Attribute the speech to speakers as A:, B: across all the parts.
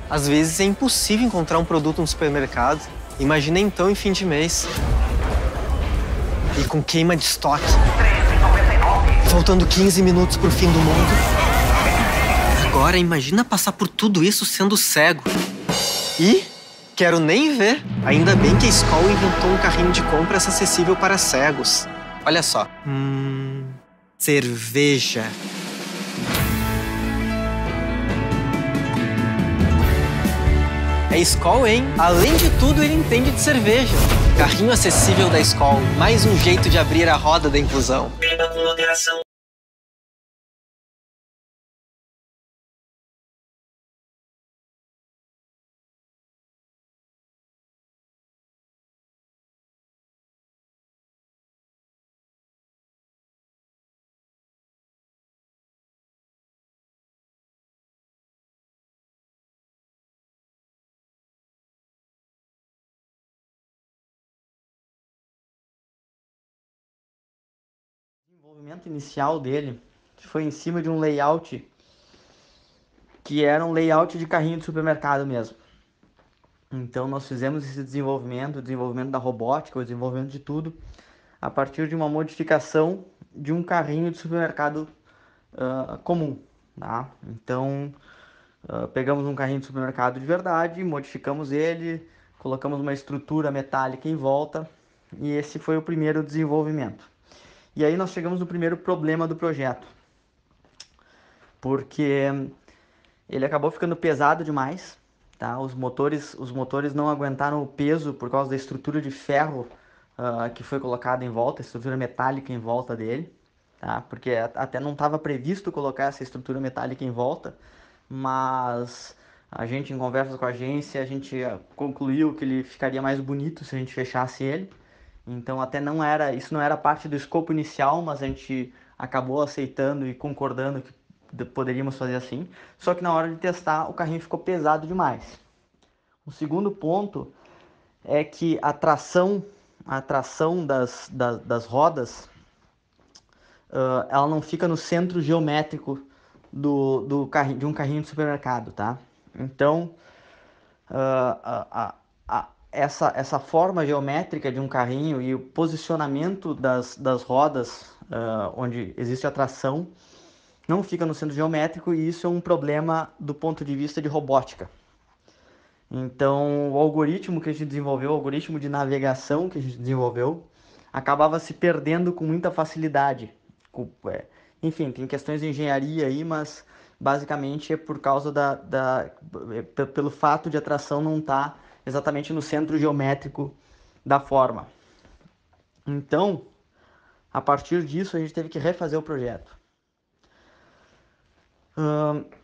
A: Às vezes é impossível encontrar um produto no supermercado. Imagina então em fim de mês. E com queima de estoque. Faltando 15 minutos pro fim do mundo. Agora imagina passar por tudo isso sendo cego. E quero nem ver. Ainda bem que a Skol inventou um carrinho de compras acessível para cegos. Olha só. Cerveja. É Skol, hein? Além de tudo, ele entende de cerveja. Carrinho acessível da Skol. Mais um jeito de abrir a roda da inclusão. Beba com moderação.
B: O desenvolvimento inicial dele foi em cima de um layout que era um layout de carrinho de supermercado mesmo. Então nós fizemos esse desenvolvimento, o desenvolvimento da robótica, o desenvolvimento de tudo, a partir de uma modificação de um carrinho de supermercado comum, tá? Então pegamos um carrinho de supermercado de verdade, modificamos ele, colocamos uma estrutura metálica em volta e esse foi o primeiro desenvolvimento. E aí nós chegamos no primeiro problema do projeto, porque ele acabou ficando pesado demais, tá? Os motores não aguentaram o peso por causa da estrutura de ferro que foi colocada em volta, a estrutura metálica em volta dele, tá? Porque até não estava previsto colocar essa estrutura metálica em volta, mas a gente, em conversas com a agência, a gente concluiu que ele ficaria mais bonito se a gente fechasse ele. Então até não era, isso não era parte do escopo inicial, mas a gente acabou aceitando e concordando que poderíamos fazer assim. Só que na hora de testar o carrinho ficou pesado demais. O segundo ponto é que a tração das rodas, ela não fica no centro geométrico de um carrinho de supermercado, tá? Então, essa forma geométrica de um carrinho e o posicionamento das rodas, onde existe a tração, não fica no centro geométrico e isso é um problema do ponto de vista de robótica. Então, o algoritmo que a gente desenvolveu, o algoritmo de navegação que a gente desenvolveu, acabava se perdendo com muita facilidade. Enfim, tem questões de engenharia aí, mas basicamente é por causa pelo fato de a tração não estar exatamente no centro geométrico da forma. Então, a partir disso, a gente teve que refazer o projeto.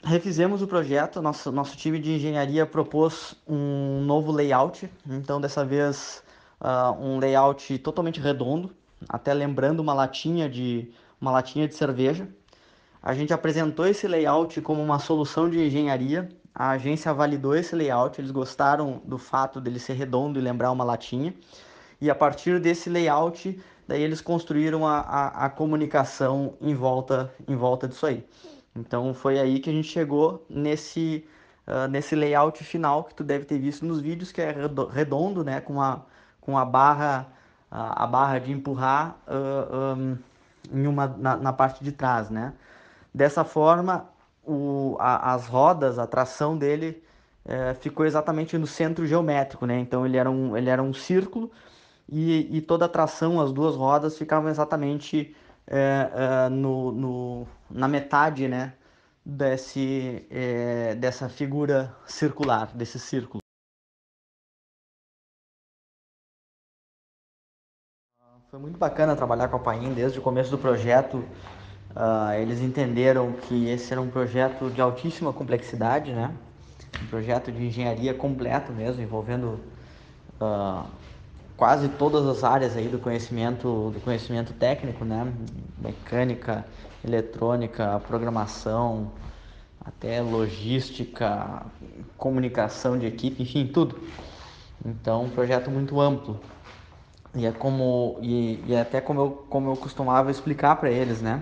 B: Refizemos o projeto, nosso time de engenharia propôs um novo layout, então dessa vez um layout totalmente redondo, até lembrando uma latinha de cerveja. A gente apresentou esse layout como uma solução de engenharia, a agência validou esse layout, eles gostaram do fato dele ser redondo e lembrar uma latinha, e a partir desse layout, daí eles construíram a comunicação em volta disso aí. Então foi aí que a gente chegou nesse layout final que tu deve ter visto nos vídeos, que é redondo, né, com a barra de empurrar na parte de trás, né? Dessa forma, as rodas, a tração dele ficou exatamente no centro geométrico, né? Então ele era um círculo e toda a tração, as duas rodas ficavam exatamente na metade, né, dessa figura circular, desse círculo. Foi muito bacana trabalhar com a Paim desde o começo do projeto. Eles entenderam que esse era um projeto de altíssima complexidade, né? Um projeto de engenharia completo mesmo, envolvendo quase todas as áreas aí do conhecimento técnico, né? Mecânica, eletrônica, programação, até logística, comunicação de equipe, enfim, tudo. Então, um projeto muito amplo. E é até como eu costumava explicar para eles, né?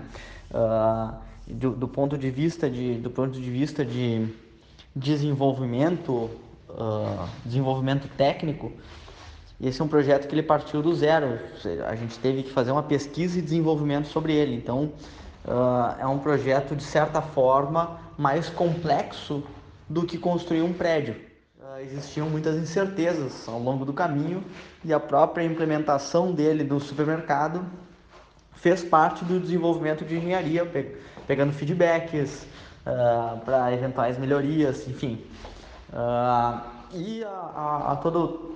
B: Do ponto de vista de desenvolvimento, desenvolvimento técnico, esse é um projeto que ele partiu do zero. A gente teve que fazer uma pesquisa e desenvolvimento sobre ele. Então, é um projeto, de certa forma, mais complexo do que construir um prédio. Existiam muitas incertezas ao longo do caminho e a própria implementação dele no supermercado fez parte do desenvolvimento de engenharia, pegando feedbacks para eventuais melhorias, enfim.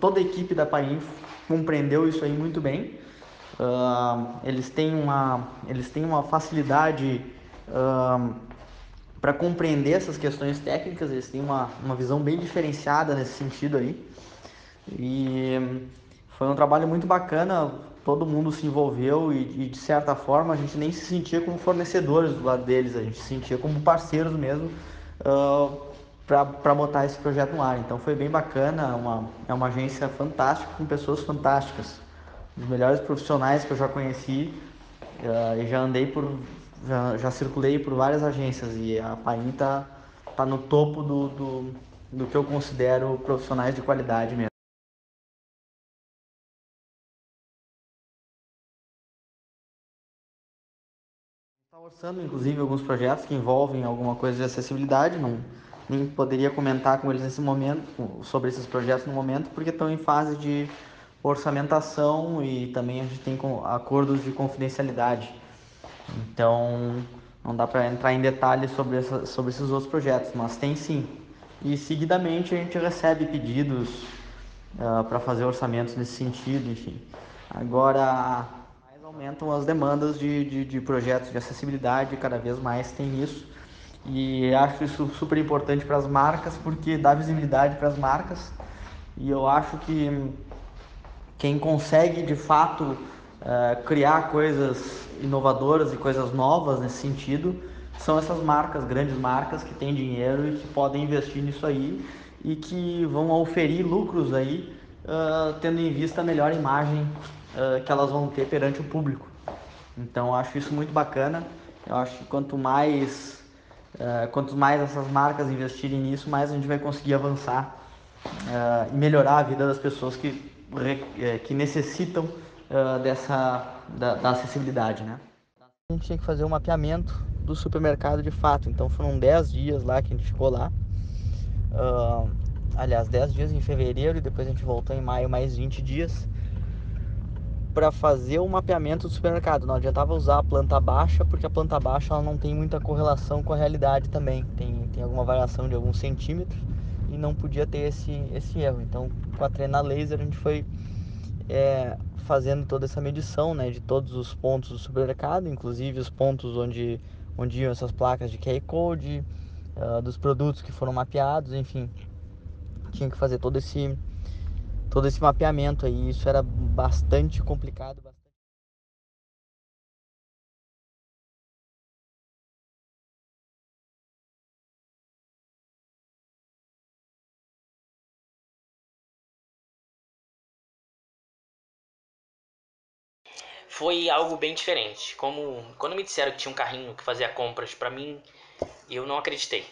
B: Toda a equipe da Paim compreendeu isso aí muito bem. Eles têm uma facilidade para compreender essas questões técnicas, eles têm uma visão bem diferenciada nesse sentido aí. E foi um trabalho muito bacana, todo mundo se envolveu e de certa forma a gente nem se sentia como fornecedores do lado deles, a gente se sentia como parceiros mesmo para botar esse projeto no ar. Então foi bem bacana, é uma agência fantástica com pessoas fantásticas, os melhores profissionais que eu já conheci e já circulei por várias agências e a Paim tá no topo do que eu considero profissionais de qualidade mesmo. Está orçando, inclusive, alguns projetos que envolvem alguma coisa de acessibilidade. Não, nem poderia comentar com eles nesse momento, sobre esses projetos no momento, porque estão em fase de orçamentação e também a gente tem acordos de confidencialidade. Então, não dá para entrar em detalhes sobre esses outros projetos, mas tem sim. E seguidamente a gente recebe pedidos para fazer orçamentos nesse sentido, enfim. Agora, mais aumentam as demandas de projetos de acessibilidade, cada vez mais tem isso. E acho isso super importante para as marcas, porque dá visibilidade para as marcas. E eu acho que quem consegue de fato criar coisas inovadoras e coisas novas nesse sentido são essas marcas, grandes marcas que têm dinheiro e que podem investir nisso aí e que vão oferir lucros aí, tendo em vista a melhor imagem que elas vão ter perante o público. Então eu acho isso muito bacana. Eu acho que quanto mais essas marcas investirem nisso, mais a gente vai conseguir avançar e melhorar a vida das pessoas que necessitam da acessibilidade, né? A gente tinha que fazer um mapeamento do supermercado de fato, então foram 10 dias lá que a gente ficou lá. Aliás, 10 dias em fevereiro e depois a gente voltou em maio, mais 20 dias para fazer o mapeamento do supermercado. Não adiantava usar a planta baixa, porque a planta baixa ela não tem muita correlação com a realidade também. Tem alguma variação de alguns centímetros e não podia ter esse erro. Então, com a trena laser, a gente foi fazendo toda essa medição, né, de todos os pontos do supermercado, inclusive os pontos onde iam essas placas de QR Code, dos produtos que foram mapeados, enfim. Tinha que fazer todo esse mapeamento aí. Isso era bastante complicado.
C: Foi algo bem diferente. Quando me disseram que tinha um carrinho que fazia compras pra mim, eu não acreditei.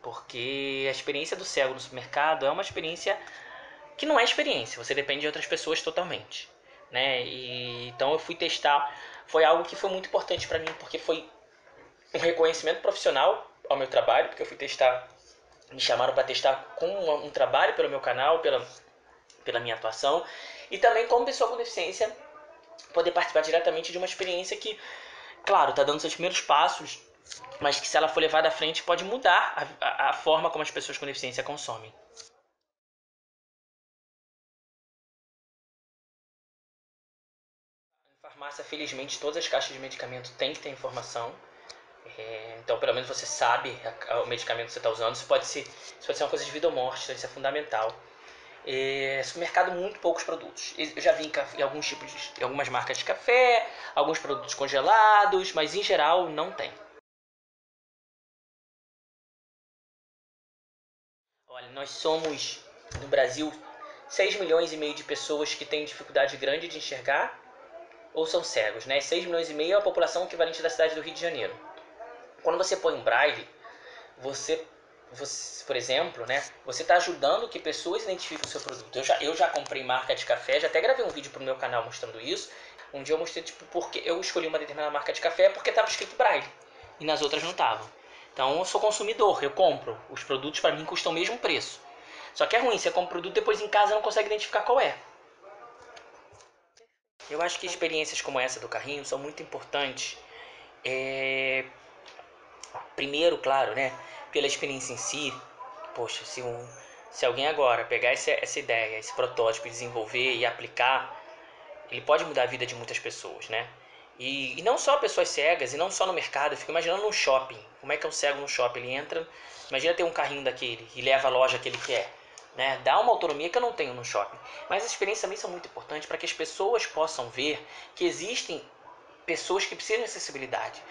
C: Porque a experiência do cego no supermercado é uma experiência que não é experiência, você depende de outras pessoas totalmente, né? Então eu fui testar, foi algo que foi muito importante pra mim, porque foi um reconhecimento profissional ao meu trabalho, porque eu fui testar, me chamaram para testar com um trabalho pelo meu canal, pela minha atuação, e também como pessoa com deficiência poder participar diretamente de uma experiência que, claro, está dando seus primeiros passos, mas que se ela for levada à frente pode mudar a forma como as pessoas com deficiência consomem. Na farmácia, felizmente, todas as caixas de medicamento têm que ter informação. Então, pelo menos você sabe o medicamento que você está usando. Isso pode ser uma coisa de vida ou morte, então isso é fundamental. Supermercado, muito poucos produtos. Eu já vi em alguns tipos em algumas marcas de café, alguns produtos congelados, mas em geral não tem. Olha, nós somos no Brasil 6 milhões e meio de pessoas que têm dificuldade grande de enxergar ou são cegos, né? 6 milhões e meio é a população equivalente da cidade do Rio de Janeiro. Quando você põe um braille, você você, por exemplo, né, você está ajudando que pessoas identifiquem o seu produto. Eu já comprei marca de café, já até gravei um vídeo pro meu canal mostrando isso. Um dia eu mostrei, tipo, porque eu escolhi uma determinada marca de café porque estava escrito Braille e nas outras não estavam. Então eu sou consumidor, eu compro. Os produtos para mim custam o mesmo preço. Só que é ruim, você compra o produto, depois em casa não consegue identificar qual é. Eu acho que experiências como essa do carrinho são muito importantes. Primeiro, claro, né, pela experiência em si. Poxa, se alguém agora pegar essa ideia, esse protótipo, desenvolver e aplicar, ele pode mudar a vida de muitas pessoas, né? E não só pessoas cegas, e não só no mercado. Eu fico imaginando num shopping. Como é que é um cego no shopping? Ele entra, imagina ter um carrinho daquele e leva a loja que ele quer. Né? Dá uma autonomia que eu não tenho no shopping. Mas as experiências também são muito importantes para que as pessoas possam ver que existem pessoas que precisam de acessibilidade.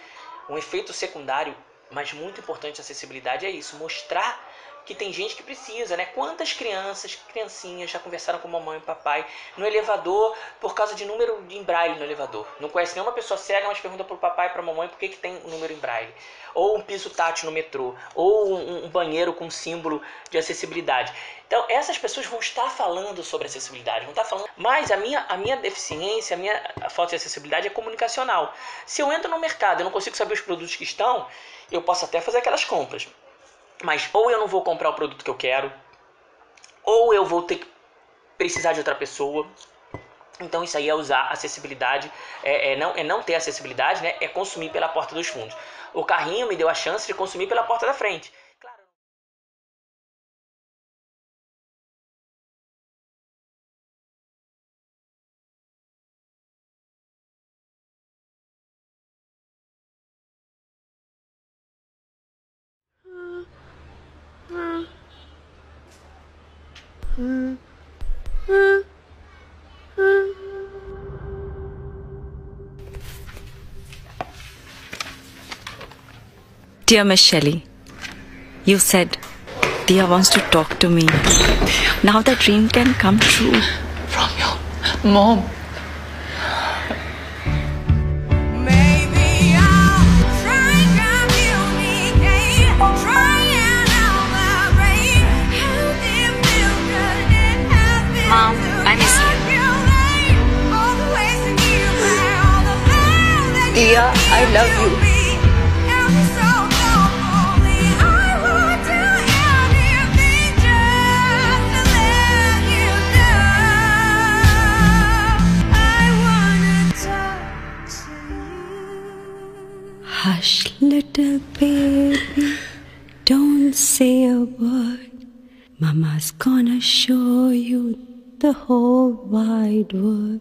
C: Um efeito secundário, mas muito importante da acessibilidade é isso, mostrar que tem gente que precisa, né? Quantas criancinhas já conversaram com mamãe e papai no elevador por causa de número em braille no elevador? Não conhece nenhuma pessoa cega, mas pergunta pro papai e pra mamãe por que tem um número em braille. Ou um piso tátil no metrô, ou um banheiro com símbolo de acessibilidade. Então, essas pessoas vão estar falando sobre acessibilidade, vão estar falando. Mas a minha deficiência, a falta de acessibilidade é comunicacional. Se eu entro no mercado e não consigo saber os produtos que estão, eu posso até fazer aquelas compras. Mas ou eu não vou comprar o produto que eu quero, ou eu vou ter que precisar de outra pessoa. Então isso aí é usar acessibilidade, não ter acessibilidade, né? É consumir pela porta dos fundos. O carrinho me deu a chance de consumir pela porta da frente. Claro.
D: Dear Miss Shelley, you said Dia wants to talk to me. Now the dream can come true.
E: From your mom.
D: Mom, I miss you.
E: Dia, I love you.
D: Hush, little baby, don't say a word. Mama's gonna show you the whole wide world.